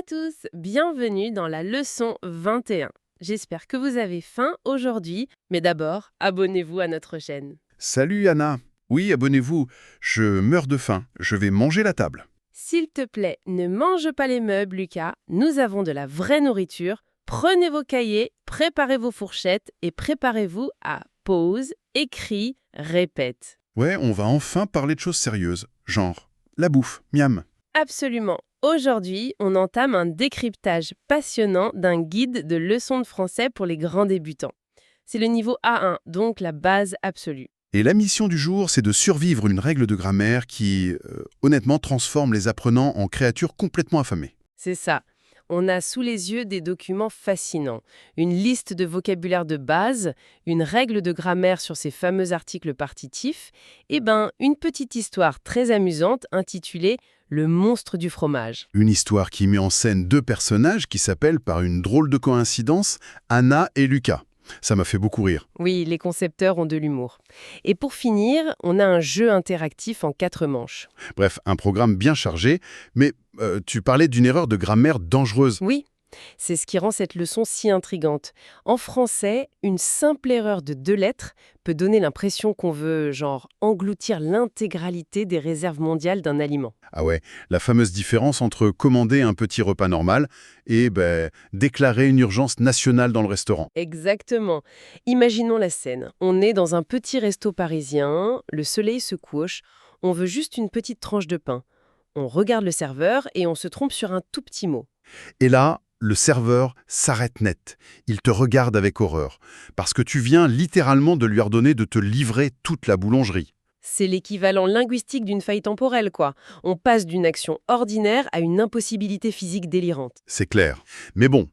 tous, bienvenue dans la leçon 21. J'espère que vous avez faim aujourd'hui, mais d'abord, abonnez-vous à notre chaîne. Salut Anna. Oui, abonnez-vous. Je meurs de faim. Je vais manger la table. S'il te plaît, ne mange pas les meubles, Lucas. Nous avons de la vraie nourriture. Prenez vos cahiers, préparez vos fourchettes et préparez-vous à pause, écrit, répète. Ouais, on va enfin parler de choses sérieuses. Genre, la bouffe, miam. Absolument. Aujourd'hui, on entame un décryptage passionnant d'un guide de leçons de français pour les grands débutants. C'est le niveau A1, donc la base absolue. Et la mission du jour, c'est de survivre une règle de grammaire qui, honnêtement, transforme les apprenants en créatures complètement affamées. C'est ça. On a sous les yeux des documents fascinants. Une liste de vocabulaire de base, une règle de grammaire sur ces fameux articles partitifs, et une petite histoire très amusante intitulée « Le monstre du fromage ». Une histoire qui met en scène deux personnages qui s'appellent par une drôle de coïncidence Anna et Lucas. Ça m'a fait beaucoup rire. Oui, les concepteurs ont de l'humour. Et pour finir, on a un jeu interactif en 4 manches. Bref, un programme bien chargé, mais tu parlais d'une erreur de grammaire dangereuse. Oui, c'est ce qui rend cette leçon si intrigante. En français, une simple erreur de 2 lettres peut donner l'impression qu'on veut, engloutir l'intégralité des réserves mondiales d'un aliment. Ah ouais, la fameuse différence entre commander un petit repas normal et déclarer une urgence nationale dans le restaurant. Exactement. Imaginons la scène. On est dans un petit resto parisien, le soleil se couche, on veut juste une petite tranche de pain. On regarde le serveur et on se trompe sur un tout petit mot. Et là, le serveur s'arrête net. Il te regarde avec horreur, parce que tu viens littéralement de lui ordonner de te livrer toute la boulangerie. C'est l'équivalent linguistique d'une faille temporelle, quoi. On passe d'une action ordinaire à une impossibilité physique délirante. C'est clair. Mais bon,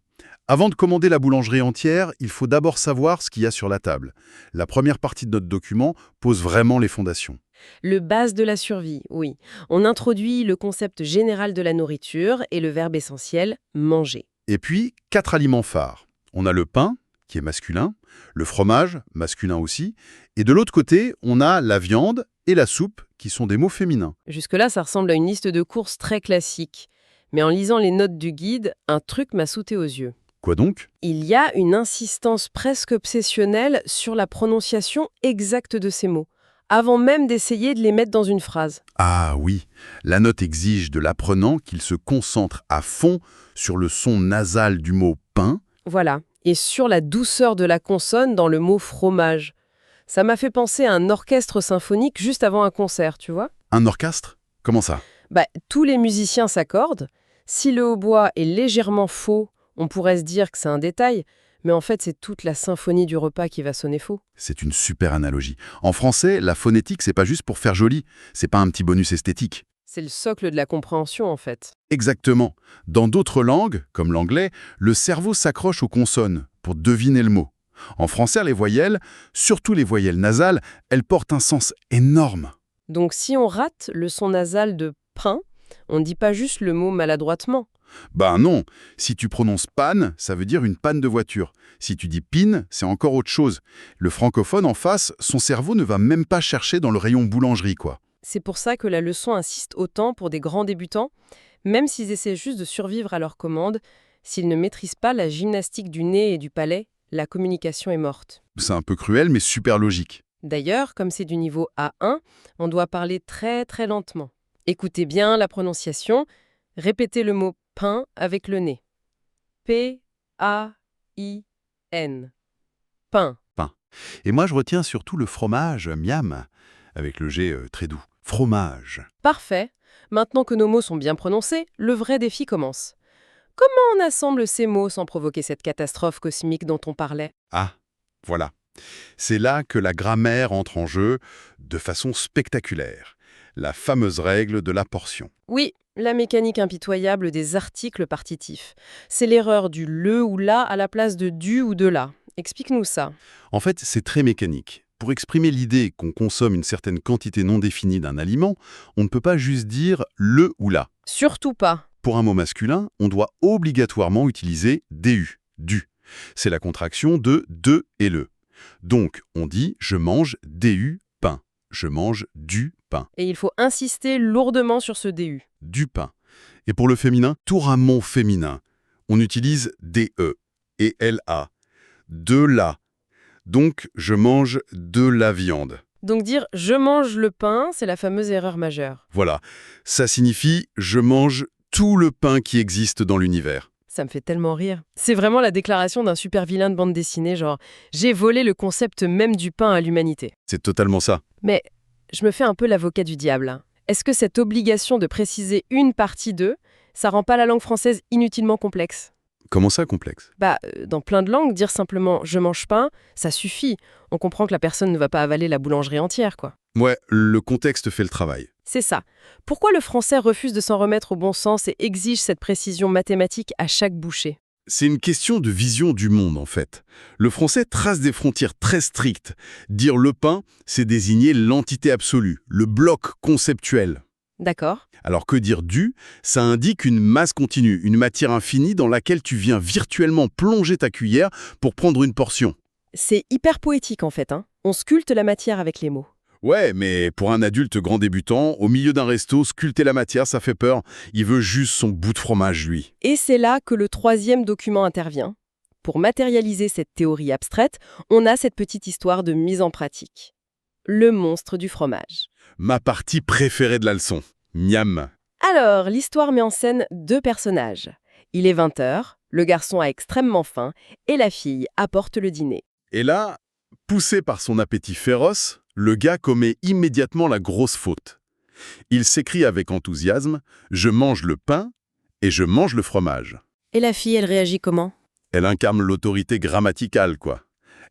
avant de commander la boulangerie entière, il faut d'abord savoir ce qu'il y a sur la table. La première partie de notre document pose vraiment les fondations. Le base de la survie, oui. On introduit le concept général de la nourriture et le verbe essentiel « manger ». Et puis, 4 aliments phares. On a le pain, qui est masculin, le fromage, masculin aussi, et de l'autre côté, on a la viande et la soupe, qui sont des mots féminins. Jusque-là, ça ressemble à une liste de courses très classique. Mais en lisant les notes du guide, un truc m'a sauté aux yeux. Quoi donc? Il y a une insistance presque obsessionnelle sur la prononciation exacte de ces mots, avant même d'essayer de les mettre dans une phrase. Ah oui, la note exige de l'apprenant qu'il se concentre à fond sur le son nasal du mot « pain ». Voilà, et sur la douceur de la consonne dans le mot fromage. Ça m'a fait penser à un orchestre symphonique juste avant un concert, tu vois? Un orchestre? Comment ça? Tous les musiciens s'accordent. Si le hautbois est légèrement faux, on pourrait se dire que c'est un détail, mais en fait, c'est toute la symphonie du repas qui va sonner faux. C'est une super analogie. En français, la phonétique, c'est pas juste pour faire joli, c'est pas un petit bonus esthétique. C'est le socle de la compréhension, en fait. Exactement. Dans d'autres langues, comme l'anglais, le cerveau s'accroche aux consonnes pour deviner le mot. En français, les voyelles, surtout les voyelles nasales, elles portent un sens énorme. Donc si on rate le son nasal de « pain », on ne dit pas juste le mot maladroitement. Ben non, si tu prononces panne, ça veut dire une panne de voiture. Si tu dis pine, c'est encore autre chose. Le francophone en face, son cerveau ne va même pas chercher dans le rayon boulangerie, quoi. C'est pour ça que la leçon insiste autant pour des grands débutants, même s'ils essaient juste de survivre à leur commande, s'ils ne maîtrisent pas la gymnastique du nez et du palais, la communication est morte. C'est un peu cruel, mais super logique. D'ailleurs, comme c'est du niveau A1, on doit parler très très lentement. Écoutez bien la prononciation, répétez le mot « pain » avec le nez. P-A-I-N. Pain. Pain. Et moi, je retiens surtout le fromage, miam, avec le G très doux. Fromage. Parfait. Maintenant que nos mots sont bien prononcés, le vrai défi commence. Comment on assemble ces mots sans provoquer cette catastrophe cosmique dont on parlait? Ah, voilà. C'est là que la grammaire entre en jeu de façon spectaculaire. La fameuse règle de la portion. Oui, la mécanique impitoyable des articles partitifs. C'est l'erreur du le ou la à la place de du ou de la. Explique-nous ça. En fait, c'est très mécanique. Pour exprimer l'idée qu'on consomme une certaine quantité non définie d'un aliment, on ne peut pas juste dire le ou la. Surtout pas. Pour un mot masculin, on doit obligatoirement utiliser du, du. C'est la contraction de et le. Donc, on dit « je mange du pain ». Je mange du pain. Et il faut insister lourdement sur ce DU. Du pain. Et pour le féminin, touramment féminin. On utilise DE et LA. De la. Donc, je mange de la viande. Donc dire « je mange le pain », c'est la fameuse erreur majeure. Voilà. Ça signifie « je mange tout le pain qui existe dans l'univers ». Ça me fait tellement rire. C'est vraiment la déclaration d'un super vilain de bande dessinée, genre « j'ai volé le concept même du pain à l'humanité ». C'est totalement ça. Mais je me fais un peu l'avocat du diable, hein. Est-ce que cette obligation de préciser une partie d'eux, ça rend pas la langue française inutilement complexe ? Comment ça, complexe? Dans plein de langues, dire simplement « je mange pain », ça suffit. On comprend que la personne ne va pas avaler la boulangerie entière, quoi. Ouais, le contexte fait le travail. C'est ça. Pourquoi le français refuse de s'en remettre au bon sens et exige cette précision mathématique à chaque bouchée ? C'est une question de vision du monde, en fait. Le français trace des frontières très strictes. Dire le pain, c'est désigner l'entité absolue, le bloc conceptuel. D'accord ? Alors que dire du, ça indique une masse continue, une matière infinie dans laquelle tu viens virtuellement plonger ta cuillère pour prendre une portion. C'est hyper poétique en fait, hein. On sculpte la matière avec les mots. Ouais, mais pour un adulte grand débutant, au milieu d'un resto, sculpter la matière, ça fait peur. Il veut juste son bout de fromage, lui. Et c'est là que le troisième document intervient. Pour matérialiser cette théorie abstraite, on a cette petite histoire de mise en pratique. Le monstre du fromage. Ma partie préférée de la leçon. Miam. Alors, l'histoire met en scène deux personnages. Il est 20h, le garçon a extrêmement faim et la fille apporte le dîner. Et là, poussé par son appétit féroce, le gars commet immédiatement la grosse faute. Il s'écrie avec enthousiasme « Je mange le pain et je mange le fromage ». Et la fille, elle réagit comment ? Elle incarne l'autorité grammaticale, quoi.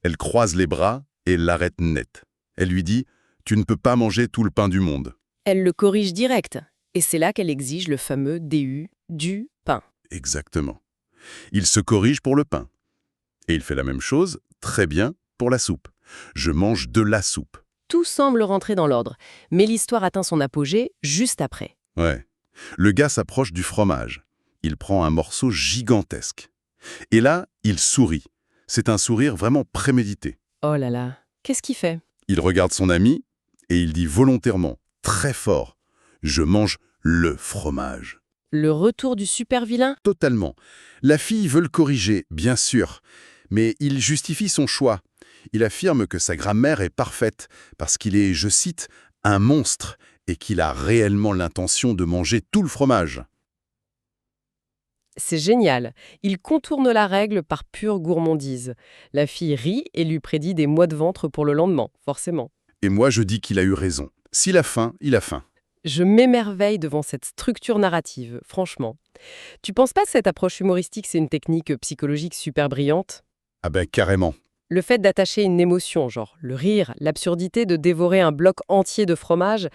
Elle croise les bras et l'arrête net. Elle lui dit « Tu ne peux pas manger tout le pain du monde ». Elle le corrige direct. Et c'est là qu'elle exige le fameux DU, du pain. Exactement. Il se corrige pour le pain. Et il fait la même chose, très bien, pour la soupe. Je mange de la soupe. Tout semble rentrer dans l'ordre, mais l'histoire atteint son apogée juste après. Ouais. Le gars s'approche du fromage. Il prend un morceau gigantesque. Et là, il sourit. C'est un sourire vraiment prémédité. Oh là là, qu'est-ce qu'il fait ? Il regarde son ami et il dit volontairement, très fort, « Je mange le fromage ». Le retour du super vilain ? Totalement. La fille veut le corriger, bien sûr, mais il justifie son choix. Il affirme que sa grammaire est parfaite parce qu'il est, je cite, « un monstre » et qu'il a réellement l'intention de manger tout le fromage. C'est génial. Il contourne la règle par pure gourmandise. La fille rit et lui prédit des mois de ventre pour le lendemain, forcément. Et moi, je dis qu'il a eu raison. S'il a faim, il a faim. Je m'émerveille devant cette structure narrative, franchement. Tu penses pas que cette approche humoristique, c'est une technique psychologique super brillante ? Ah ben, carrément. Le fait d'attacher une émotion, genre le rire, l'absurdité de dévorer un bloc entier de fromage,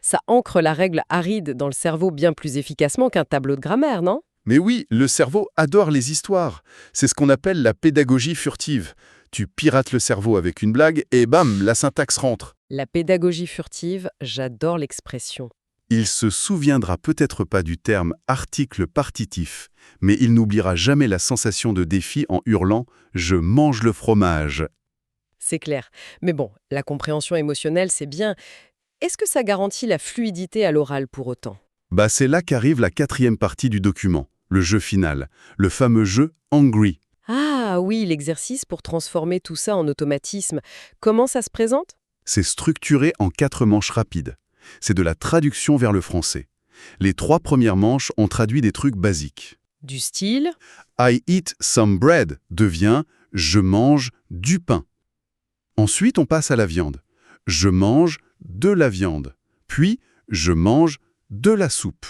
ça ancre la règle aride dans le cerveau bien plus efficacement qu'un tableau de grammaire, non ? Mais oui, le cerveau adore les histoires. C'est ce qu'on appelle la pédagogie furtive. Tu pirates le cerveau avec une blague et bam, la syntaxe rentre. La pédagogie furtive, j'adore l'expression. Il se souviendra peut-être pas du terme article partitif, mais il n'oubliera jamais la sensation de défi en hurlant « Je mange le fromage ». C'est clair. Mais bon, la compréhension émotionnelle, c'est bien. Est-ce que ça garantit la fluidité à l'oral pour autant ? C'est là qu'arrive la quatrième partie du document, le jeu final, le fameux jeu « Angry ». Ah oui, l'exercice pour transformer tout ça en automatisme. Comment ça se présente ? C'est structuré en 4 manches rapides. C'est de la traduction vers le français. Les 3 premières manches ont traduit des trucs basiques. Du style ? I eat some bread devient « je mange du pain ». Ensuite, on passe à la viande. Je mange de la viande. Puis, je mange de la soupe.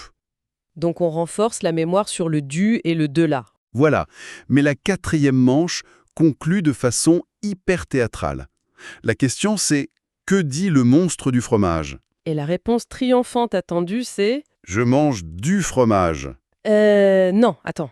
Donc on renforce la mémoire sur le du et le de là. Voilà. Mais la 4e manche conclut de façon hyper théâtrale. La question c'est « Que dit le monstre du fromage ?» Et la réponse triomphante attendue, c'est « Je mange du fromage ». Non, attends.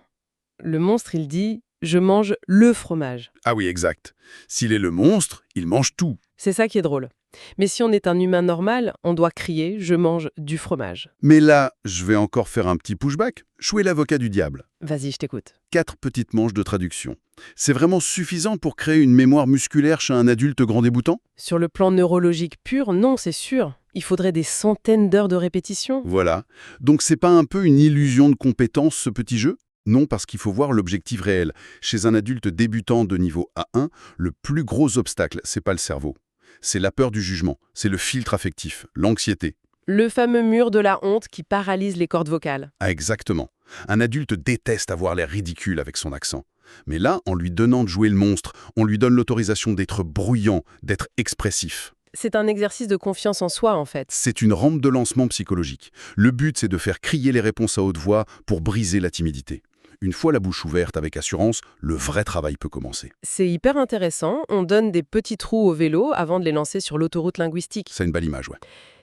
Le monstre, il dit « Je mange le fromage ». Ah oui, exact. S'il est le monstre, il mange tout. C'est ça qui est drôle. Mais si on est un humain normal, on doit crier « Je mange du fromage ». Mais là, je vais encore faire un petit pushback, jouer l'avocat du diable. Vas-y, je t'écoute. 4 petites manches de traduction. C'est vraiment suffisant pour créer une mémoire musculaire chez un adulte grand débutant ? Sur le plan neurologique pur, non, c'est sûr. Il faudrait des centaines d'heures de répétition. Voilà. Donc c'est pas un peu une illusion de compétence, ce petit jeu? Non, parce qu'il faut voir l'objectif réel. Chez un adulte débutant de niveau A1, le plus gros obstacle, c'est pas le cerveau. C'est la peur du jugement, c'est le filtre affectif, l'anxiété. Le fameux mur de la honte qui paralyse les cordes vocales. Ah, exactement. Un adulte déteste avoir l'air ridicule avec son accent. Mais là, en lui donnant de jouer le monstre, on lui donne l'autorisation d'être bruyant, d'être expressif. C'est un exercice de confiance en soi, en fait. C'est une rampe de lancement psychologique. Le but, c'est de faire crier les réponses à haute voix pour briser la timidité. Une fois la bouche ouverte avec assurance, le vrai travail peut commencer. C'est hyper intéressant. On donne des petits trous au vélo avant de les lancer sur l'autoroute linguistique. C'est une belle image, ouais.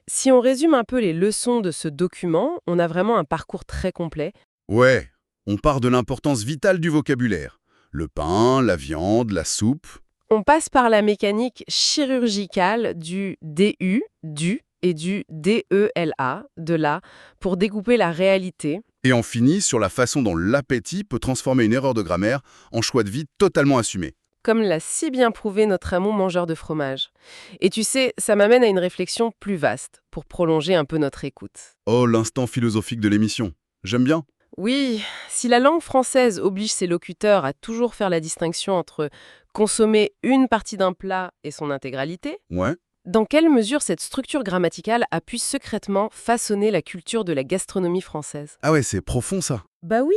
Si on résume un peu les leçons de ce document, on a vraiment un parcours très complet. Ouais, on part de l'importance vitale du vocabulaire. Le pain, la viande, la soupe. On passe par la mécanique chirurgicale du DU, du, et du DELA, de là, pour découper la réalité. Et on finit sur la façon dont l'appétit peut transformer une erreur de grammaire en choix de vie totalement assumé. Comme l'a si bien prouvé notre amant mangeur de fromage. Et tu sais, ça m'amène à une réflexion plus vaste, pour prolonger un peu notre écoute. Oh, l'instant philosophique de l'émission. J'aime bien. Oui, si la langue française oblige ses locuteurs à toujours faire la distinction entre consommer une partie d'un plat et son intégralité, Ouais. dans quelle mesure cette structure grammaticale a pu secrètement façonner la culture de la gastronomie française? Ah ouais, c'est profond ça. Bah oui,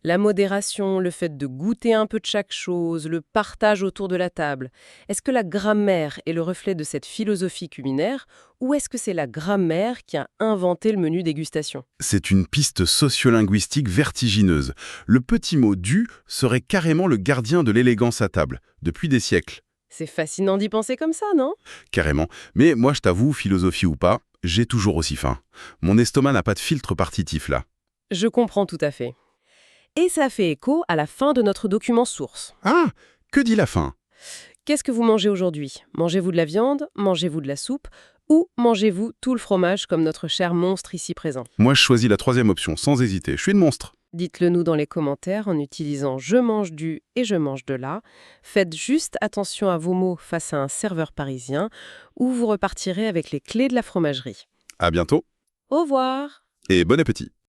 la modération, le fait de goûter un peu de chaque chose, le partage autour de la table. Est-ce que la grammaire est le reflet de cette philosophie culinaire ou est-ce que c'est la grammaire qui a inventé le menu dégustation? C'est une piste sociolinguistique vertigineuse. Le petit mot du serait carrément le gardien de l'élégance à table, depuis des siècles. C'est fascinant d'y penser comme ça, non? Carrément. Mais moi, je t'avoue, philosophie ou pas, j'ai toujours aussi faim. Mon estomac n'a pas de filtre partitif là. Je comprends tout à fait. Et ça fait écho à la fin de notre document source. Ah, que dit la fin? Qu'est-ce que vous mangez aujourd'hui? Mangez-vous de la viande? Mangez-vous de la soupe? Ou mangez-vous tout le fromage comme notre cher monstre ici présent? Moi, je choisis la troisième option, sans hésiter. Je suis le monstre. Dites-le nous dans les commentaires en utilisant «je mange du» et «je mange de là». Faites juste attention à vos mots face à un serveur parisien ou vous repartirez avec les clés de la fromagerie. À bientôt Au revoir! et bon appétit.